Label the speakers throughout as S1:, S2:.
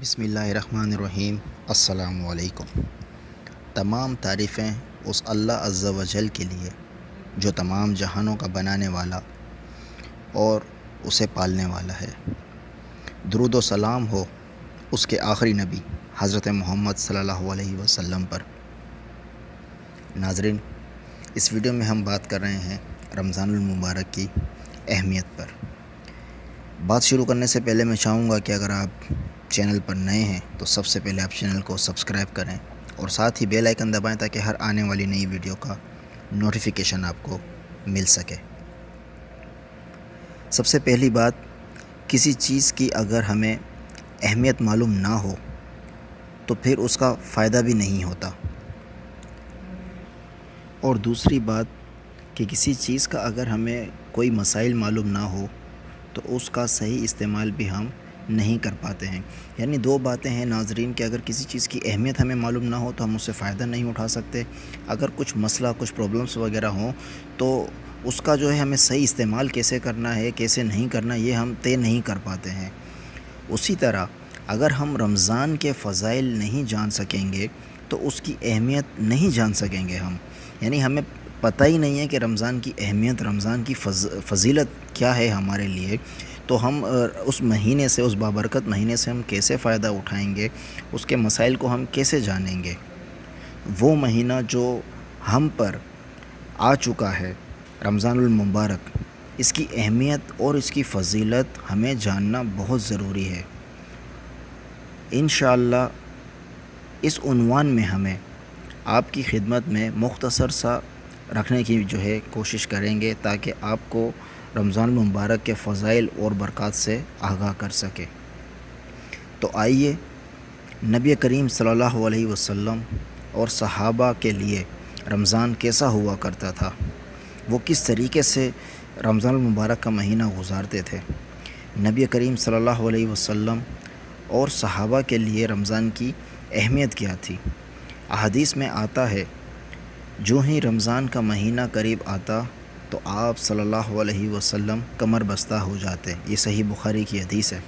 S1: بسم اللہ الرحمن الرحیم۔ السلام علیکم۔ تمام تعریفیں اس اللہ عز و جل کے لیے جو تمام جہانوں کا بنانے والا اور اسے پالنے والا ہے۔ درود و سلام ہو اس کے آخری نبی حضرت محمد صلی اللہ علیہ وسلم پر۔ ناظرین، اس ویڈیو میں ہم بات کر رہے ہیں رمضان المبارک کی اہمیت پر۔ بات شروع کرنے سے پہلے میں چاہوں گا کہ اگر آپ چینل پر نئے ہیں تو سب سے پہلے آپ چینل کو سبسکرائب کریں اور ساتھ ہی بیل آئیکن دبائیں تاکہ ہر آنے والی نئی ویڈیو کا نوٹیفیکیشن آپ کو مل سکے۔ سب سے پہلی بات، کسی چیز کی اگر ہمیں اہمیت معلوم نہ ہو تو پھر اس کا فائدہ بھی نہیں ہوتا، اور دوسری بات کہ کسی چیز کا اگر ہمیں کوئی مسائل معلوم نہ ہو تو اس کا صحیح استعمال بھی ہم نہیں کر پاتے ہیں۔ یعنی دو باتیں ہیں ناظرین کہ اگر کسی چیز کی اہمیت ہمیں معلوم نہ ہو تو ہم اس سے فائدہ نہیں اٹھا سکتے، اگر کچھ مسئلہ کچھ پرابلمس وغیرہ ہوں تو اس کا جو ہے ہمیں صحیح استعمال کیسے کرنا ہے کیسے نہیں کرنا یہ ہم طے نہیں کر پاتے ہیں۔ اسی طرح اگر ہم رمضان کے فضائل نہیں جان سکیں گے تو اس کی اہمیت نہیں جان سکیں گے ہم، یعنی ہمیں پتہ ہی نہیں ہے کہ رمضان کی اہمیت، رمضان کی فضیلت کیا ہے ہمارے لیے، تو ہم اس مہینے سے، اس بابرکت مہینے سے ہم کیسے فائدہ اٹھائیں گے، اس کے مسائل کو ہم کیسے جانیں گے۔ وہ مہینہ جو ہم پر آ چکا ہے، رمضان المبارک، اس کی اہمیت اور اس کی فضیلت ہمیں جاننا بہت ضروری ہے۔ انشاءاللہ اس عنوان میں ہمیں آپ کی خدمت میں مختصر سا رکھنے کی جو ہے کوشش کریں گے تاکہ آپ کو رمضان المبارک کے فضائل اور برکات سے آگاہ کر سکے۔ تو آئیے نبی کریم صلی اللہ علیہ وسلم اور صحابہ کے لیے رمضان کیسا ہوا کرتا تھا، وہ کس طریقے سے رمضان المبارک کا مہینہ گزارتے تھے۔ نبی کریم صلی اللہ علیہ وسلم اور صحابہ کے لیے رمضان کی اہمیت کیا تھی۔ احادیث میں آتا ہے جو ہی رمضان کا مہینہ قریب آتا تو آپ صلی اللہ علیہ وسلم کمر بستہ ہو جاتے۔ یہ صحیح بخاری کی حدیث ہے۔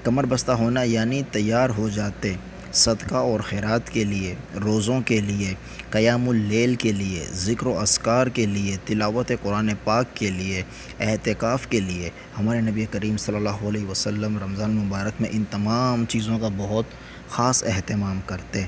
S1: کمر بستہ ہونا یعنی تیار ہو جاتے صدقہ اور خیرات کے لیے، روزوں کے لیے، قیام اللیل کے لیے، ذکر و اذکار کے لیے، تلاوت قرآن پاک کے لیے، اعتکاف کے لیے۔ ہمارے نبی کریم صلی اللہ علیہ وسلم رمضان مبارک میں ان تمام چیزوں کا بہت خاص اہتمام کرتے۔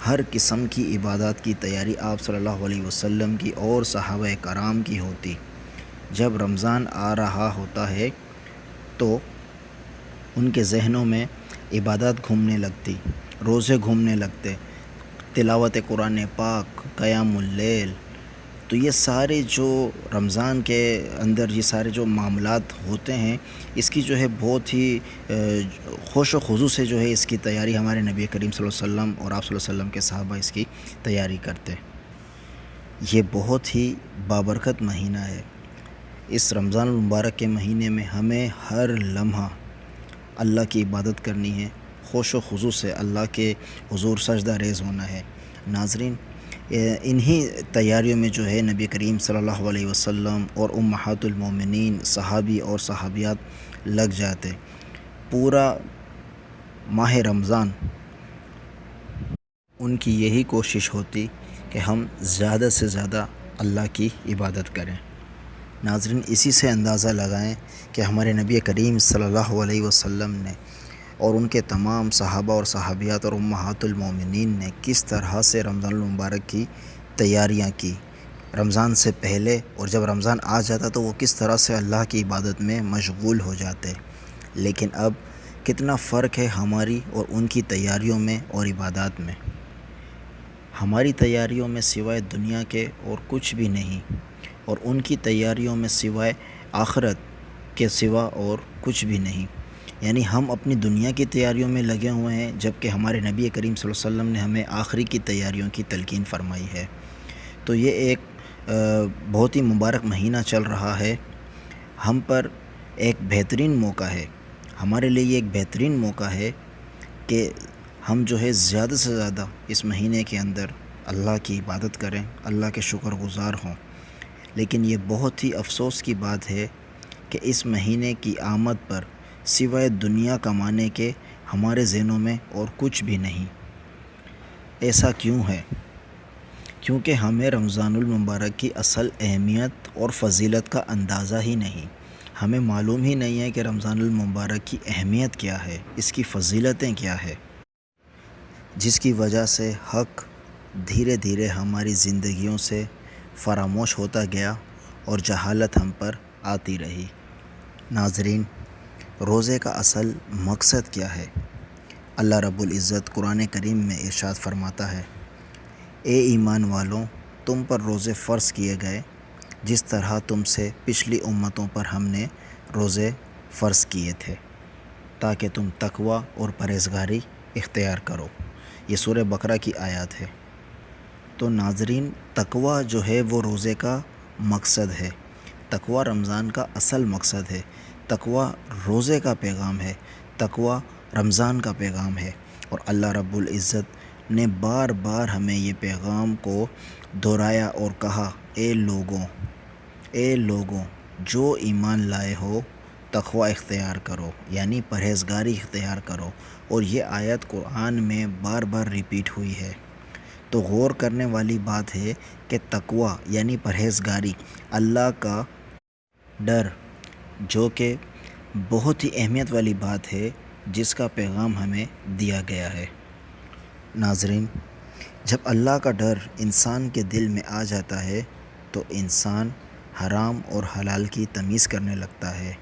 S1: ہر قسم کی عبادات کی تیاری آپ صلی اللہ علیہ وسلم کی اور صحابہ کرام کی ہوتی۔ جب رمضان آ رہا ہوتا ہے تو ان کے ذہنوں میں عبادات گھومنے لگتی، روزے گھومنے لگتے، تلاوت قرآن پاک، قیام اللیل۔ تو یہ سارے جو رمضان کے اندر یہ سارے جو معاملات ہوتے ہیں، اس کی جو ہے بہت ہی خوش و خضوع سے جو ہے اس کی تیاری ہمارے نبی کریم صلی اللہ علیہ وسلم اور آپ صلی اللہ علیہ وسلم کے صحابہ اس کی تیاری کرتے۔ یہ بہت ہی بابرکت مہینہ ہے۔ اس رمضان المبارک کے مہینے میں ہمیں ہر لمحہ اللہ کی عبادت کرنی ہے، خوش و خضوع سے اللہ کے حضور سجدہ ریز ہونا ہے۔ ناظرین، انہی تیاریوں میں جو ہے نبی کریم صلی اللہ علیہ وسلم اور امہات المومنین، صحابی اور صحابیات لگ جاتے۔ پورا ماہ رمضان ان کی یہی کوشش ہوتی کہ ہم زیادہ سے زیادہ اللہ کی عبادت کریں۔ ناظرین، اسی سے اندازہ لگائیں کہ ہمارے نبی کریم صلی اللہ علیہ وسلم نے اور ان کے تمام صحابہ اور صحابیات اور امہات المومنین نے کس طرح سے رمضان المبارک کی تیاریاں کی، رمضان سے پہلے، اور جب رمضان آ جاتا تو وہ کس طرح سے اللہ کی عبادت میں مشغول ہو جاتے۔ لیکن اب کتنا فرق ہے ہماری اور ان کی تیاریوں میں اور عبادات میں۔ ہماری تیاریوں میں سوائے دنیا کے اور کچھ بھی نہیں، اور ان کی تیاریوں میں سوائے آخرت کے سوا اور کچھ بھی نہیں۔ یعنی ہم اپنی دنیا کی تیاریوں میں لگے ہوئے ہیں، جبکہ ہمارے نبی کریم صلی اللہ علیہ وسلم نے ہمیں آخری کی تیاریوں کی تلقین فرمائی ہے۔ تو یہ ایک بہت ہی مبارک مہینہ چل رہا ہے، ہم پر ایک بہترین موقع ہے، ہمارے لیے یہ ایک بہترین موقع ہے کہ ہم جو ہے زیادہ سے زیادہ اس مہینے کے اندر اللہ کی عبادت کریں، اللہ کے شکر گزار ہوں۔ لیکن یہ بہت ہی افسوس کی بات ہے کہ اس مہینے کی آمد پر سوائے دنیا کمانے کے ہمارے ذہنوں میں اور کچھ بھی نہیں۔ ایسا کیوں ہے؟ کیونکہ ہمیں رمضان المبارک کی اصل اہمیت اور فضیلت کا اندازہ ہی نہیں۔ ہمیں معلوم ہی نہیں ہے کہ رمضان المبارک کی اہمیت کیا ہے، اس کی فضیلتیں کیا ہے، جس کی وجہ سے حق دھیرے دھیرے ہماری زندگیوں سے فراموش ہوتا گیا اور جہالت ہم پر آتی رہی۔ ناظرین، روزے کا اصل مقصد کیا ہے؟ اللہ رب العزت قرآن کریم میں ارشاد فرماتا ہے، اے ایمان والوں، تم پر روزے فرض کیے گئے جس طرح تم سے پچھلی امتوں پر ہم نے روزے فرض کیے تھے، تاکہ تم تقوی اور پرہیزگاری اختیار کرو۔ یہ سورہ بقرہ کی آیات ہے۔ تو ناظرین، تقوی جو ہے وہ روزے کا مقصد ہے، تقوی رمضان کا اصل مقصد ہے، تقوی روزے کا پیغام ہے، تقوی رمضان کا پیغام ہے، اور اللہ رب العزت نے بار بار ہمیں یہ پیغام کو دہرایا اور کہا، اے لوگوں جو ایمان لائے ہو تقوی اختیار کرو، یعنی پرہیزگاری اختیار کرو۔ اور یہ آیت قرآن میں بار بار ریپیٹ ہوئی ہے۔ تو غور کرنے والی بات ہے کہ تقوی یعنی پرہیزگاری، اللہ کا ڈر، جو کہ بہت ہی اہمیت والی بات ہے، جس کا پیغام ہمیں دیا گیا ہے۔ ناظرین، جب اللہ کا ڈر انسان کے دل میں آ جاتا ہے تو انسان حرام اور حلال کی تمیز کرنے لگتا ہے،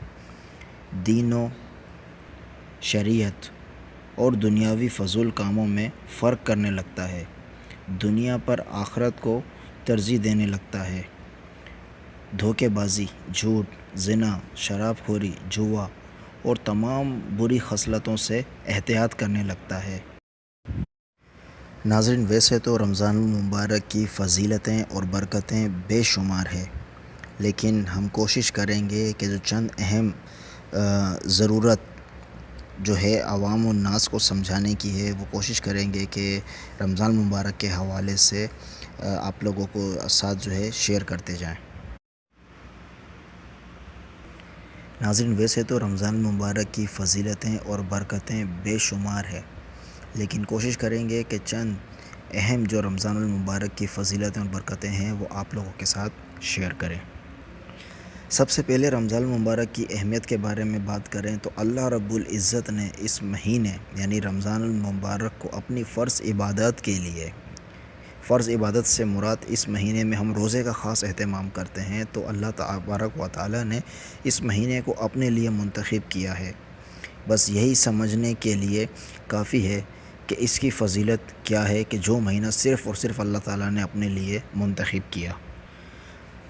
S1: دین و شریعت اور دنیاوی فضول کاموں میں فرق کرنے لگتا ہے، دنیا پر آخرت کو ترجیح دینے لگتا ہے، دھوکے بازی، جھوٹ، زنا، شراب خوری، جوا اور تمام بری خصلتوں سے احتیاط کرنے لگتا ہے۔ ناظرین، ویسے تو رمضان المبارک کی فضیلتیں اور برکتیں بے شمار ہے، لیکن ہم کوشش کریں گے کہ جو چند اہم ضرورت جو ہے عوام الناس کو سمجھانے کی ہے، وہ کوشش کریں گے کہ رمضان المبارک کے حوالے سے آپ لوگوں کو ساتھ جو ہے شیئر کرتے جائیں۔ ناظرین، ویسے تو رمضان المبارک کی فضیلتیں اور برکتیں بے شمار ہے، لیکن کوشش کریں گے کہ چند اہم جو رمضان المبارک کی فضیلتیں اور برکتیں ہیں وہ آپ لوگوں کے ساتھ شیئر کریں۔ سب سے پہلے رمضان المبارک کی اہمیت کے بارے میں بات کریں تو اللہ رب العزت نے اس مہینے یعنی رمضان المبارک کو اپنی فرض عبادت کے لیے، فرض عبادت سے مراد اس مہینے میں ہم روزے کا خاص اہتمام کرتے ہیں، تو اللہ تبارک و تعالی نے اس مہینے کو اپنے لیے منتخب کیا ہے۔ بس یہی سمجھنے کے لیے کافی ہے کہ اس کی فضیلت کیا ہے کہ جو مہینہ صرف اور صرف اللہ تعالیٰ نے اپنے لیے منتخب کیا۔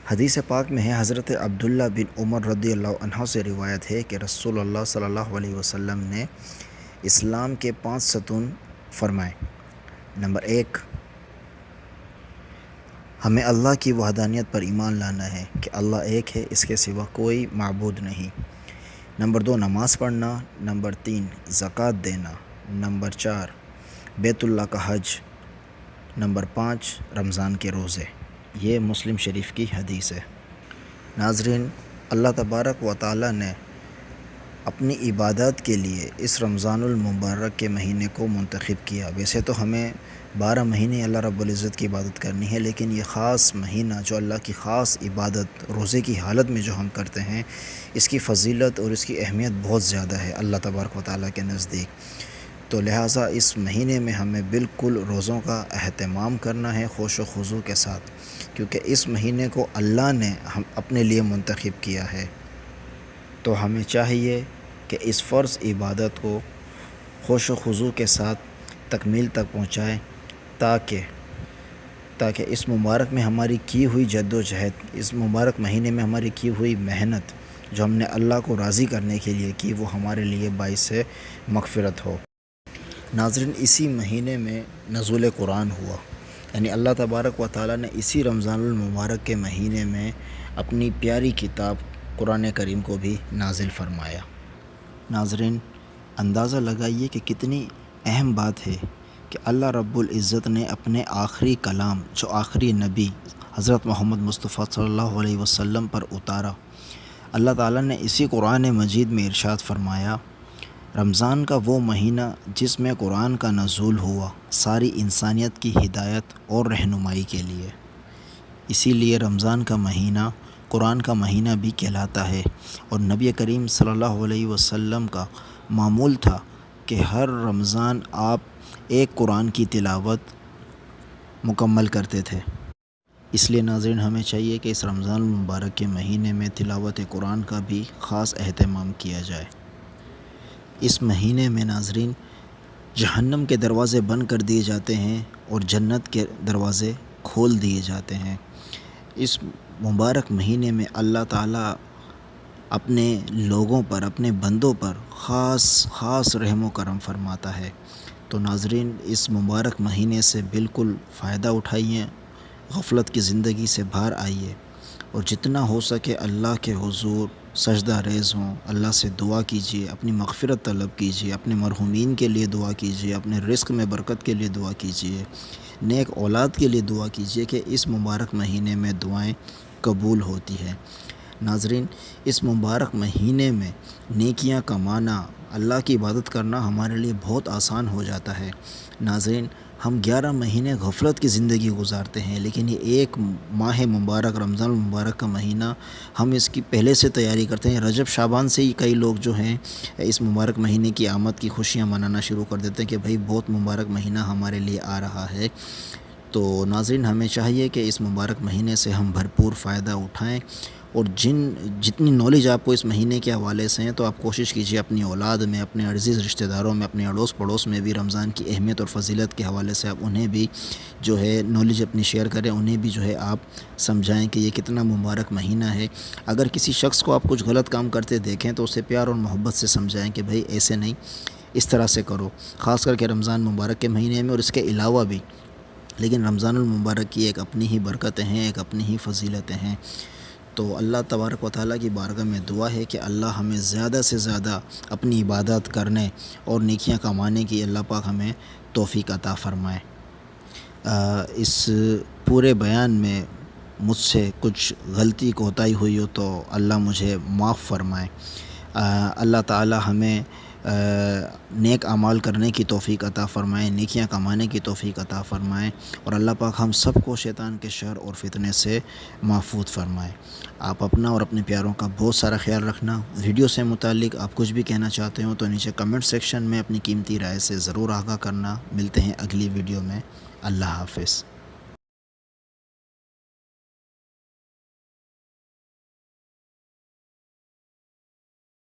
S1: حدیث پاک میں ہے، حضرت عبداللہ بن عمر رضی اللہ عنہ سے روایت ہے کہ رسول اللہ صلی اللہ علیہ وسلم نے اسلام کے 5 ستون فرمائے۔ نمبر 1، ہمیں اللہ کی وحدانیت پر ایمان لانا ہے کہ اللہ ایک ہے، اس کے سوا کوئی معبود نہیں۔ نمبر 2، نماز پڑھنا۔ نمبر 3، زکوٰۃ دینا۔ نمبر 4، بیت اللہ کا حج۔ نمبر 5، رمضان کے روزے۔ یہ مسلم شریف کی حدیث ہے۔ ناظرین، اللہ تبارک و تعالی نے اپنی عبادت کے لیے اس رمضان المبارک کے مہینے کو منتخب کیا۔ ویسے تو ہمیں 12 مہینے اللہ رب العزت کی عبادت کرنی ہے، لیکن یہ خاص مہینہ جو اللہ کی خاص عبادت روزے کی حالت میں جو ہم کرتے ہیں، اس کی فضیلت اور اس کی اہمیت بہت زیادہ ہے اللہ تبارک و تعالیٰ کے نزدیک۔ تو لہٰذا اس مہینے میں ہمیں بالکل روزوں کا اہتمام کرنا ہے خوش و خضوع کے ساتھ، کیونکہ اس مہینے کو اللہ نے ہم اپنے لیے منتخب کیا ہے۔ تو ہمیں چاہیے کہ اس فرض عبادت کو خوش و خضوع کے ساتھ تکمیل تک پہنچائیں، تاکہ اس مبارک میں ہماری کی ہوئی جد و جہد، اس مبارک مہینے میں ہماری کی ہوئی محنت جو ہم نے اللہ کو راضی کرنے کے لیے کی، وہ ہمارے لیے باعث مغفرت ہو۔ ناظرین، اسی مہینے میں نزول قرآن ہوا، یعنی اللہ تبارک و تعالیٰ نے اسی رمضان المبارک کے مہینے میں اپنی پیاری کتاب قرآن کریم کو بھی نازل فرمایا۔ ناظرین، اندازہ لگائیے کہ کتنی اہم بات ہے کہ اللہ رب العزت نے اپنے آخری کلام جو آخری نبی حضرت محمد مصطفیٰ صلی اللہ علیہ وسلم پر اتارا۔ اللہ تعالیٰ نے اسی قرآن مجید میں ارشاد فرمایا، رمضان کا وہ مہینہ جس میں قرآن کا نزول ہوا ساری انسانیت کی ہدایت اور رہنمائی کے لیے، اسی لیے رمضان کا مہینہ قرآن کا مہینہ بھی کہلاتا ہے، اور نبی کریم صلی اللہ علیہ وسلم کا معمول تھا کہ ہر رمضان آپ ایک قرآن کی تلاوت مکمل کرتے تھے۔ اس لیے ناظرین ہمیں چاہیے کہ اس رمضان المبارک کے مہینے میں تلاوت قرآن کا بھی خاص اہتمام کیا جائے۔ اس مہینے میں ناظرین جہنم کے دروازے بند کر دیے جاتے ہیں اور جنت کے دروازے کھول دیے جاتے ہیں۔ اس مبارک مہینے میں اللہ تعالیٰ اپنے لوگوں پر، اپنے بندوں پر خاص رحم و کرم فرماتا ہے۔ تو ناظرین اس مبارک مہینے سے بالکل فائدہ اٹھائیے، غفلت کی زندگی سے باہر آئیے، اور جتنا ہو سکے اللہ کے حضور سجدہ ریز ہوں، اللہ سے دعا کیجیے، اپنی مغفرت طلب کیجیے، اپنے مرحومین کے لیے دعا کیجیے، اپنے رزق میں برکت کے لیے دعا کیجیے، نیک اولاد کے لیے دعا کیجیے کہ اس مبارک مہینے میں دعائیں قبول ہوتی ہیں۔ ناظرین اس مبارک مہینے میں نیکیاں کمانا، اللہ کی عبادت کرنا ہمارے لیے بہت آسان ہو جاتا ہے۔ ناظرین ہم 11 مہینے غفلت کی زندگی گزارتے ہیں، لیکن یہ ایک ماہ مبارک رمضان المبارک کا مہینہ ہم اس کی پہلے سے تیاری کرتے ہیں۔ رجب شعبان سے ہی کئی لوگ جو ہیں اس مبارک مہینے کی آمد کی خوشیاں منانا شروع کر دیتے ہیں کہ بھئی بہت مبارک مہینہ ہمارے لیے آ رہا ہے۔ تو ناظرین ہمیں چاہیے کہ اس مبارک مہینے سے ہم بھرپور فائدہ اٹھائیں، اور جتنی نالج آپ کو اس مہینے کے حوالے سے ہیں تو آپ کوشش کیجیے اپنی اولاد میں، اپنے عزیز رشتہ داروں میں، اپنے اڑوس پڑوس میں بھی رمضان کی اہمیت اور فضیلت کے حوالے سے آپ انہیں بھی جو ہے نالج اپنی شیئر کریں، انہیں بھی جو ہے آپ سمجھائیں کہ یہ کتنا مبارک مہینہ ہے۔ اگر کسی شخص کو آپ کچھ غلط کام کرتے دیکھیں تو اسے پیار اور محبت سے سمجھائیں کہ بھئی ایسے نہیں، اس طرح سے کرو، خاص کر کے رمضان مبارک کے مہینے میں اور اس کے علاوہ بھی۔ لیکن رمضان المبارک کی ایک اپنی ہی برکتیں ہیں، ایک اپنی ہی فضیلتیں ہیں۔ تو اللہ تبارک و تعالیٰ کی بارگاہ میں دعا ہے کہ اللہ ہمیں زیادہ سے زیادہ اپنی عبادات کرنے اور نیکیاں کمانے کی اللہ پاک ہمیں توفیق عطا فرمائے۔ اس پورے بیان میں مجھ سے کچھ غلطی کوتاہی ہوئی ہو تو اللہ مجھے معاف فرمائے۔ اللہ تعالیٰ ہمیں نیک اعمال کرنے کی توفیق عطا فرمائے، نیکیاں کمانے کی توفیق عطا فرمائے، اور اللہ پاک ہم سب کو شیطان کے شر اور فتنے سے محفوظ فرمائے۔ آپ اپنا اور اپنے پیاروں کا بہت سارا خیال رکھنا۔ ویڈیو سے متعلق آپ کچھ بھی کہنا چاہتے ہو تو نیچے کمنٹ سیکشن میں اپنی قیمتی رائے سے ضرور آگاہ کرنا۔ ملتے ہیں اگلی ویڈیو میں۔ اللہ حافظ۔